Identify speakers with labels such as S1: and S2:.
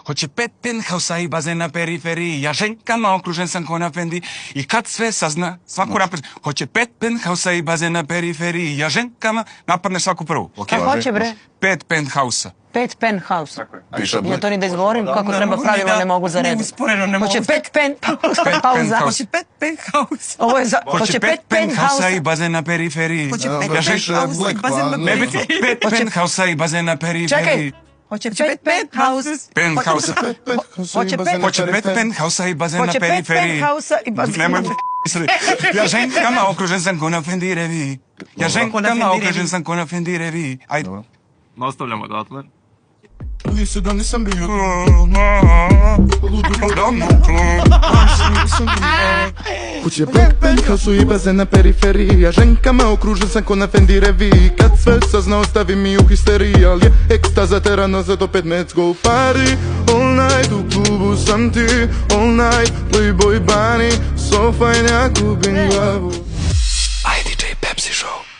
S1: Hoće 5 penthausa i bazen na periferiji. Ja ženkama okružen sam ko na Fendi. I kad sve sazna, svaku napred. Hoće 5 penthausa i bazen na periferiji. Ja ženkama napadne svaku prvu.
S2: Šta hoće bre?
S1: 5 penthausa.
S2: 5 penthouse. Ja to ni da izgovorim kako treba pravila, ne mogu za red. Hoće 5 penthausa.
S3: Hoće 5 penthouse.
S2: Ovo je za...
S1: Hoće 5 penthausa i bazen na periferiji.
S3: Hoće 5 penthausa i bazen na
S1: Ne biti
S3: periferiji.
S1: 5 penthausa i bazen na periferiji.
S2: Čekaj.
S3: Hoće 5 penthouses.
S1: Penthausa.
S3: Hoće
S1: 5 penthausa i bazen na
S2: Hoće 5
S1: periferiji.
S2: penthausa i bazen
S1: Nemoj
S2: na...
S1: Ja ženkama okružen sam ko na Fendi reviji. Ja ženkama okružen sam ko na Fendi reviji. Ajde.
S4: Nastavljamo odatle.
S5: Nisi da nisam bio Kuće 5 penthausu i bazen na periferiji. Ja ženkama okružen sam ko na Fendi reviji. Kad sve sazna ostavi mi u histeriji. Al je ekstaza terano zato 5 let's go party. All night u klubu sam ti. All night Playboy Bunny. So fine ja gubim glavu.
S1: Aj DJ Pepsi Show.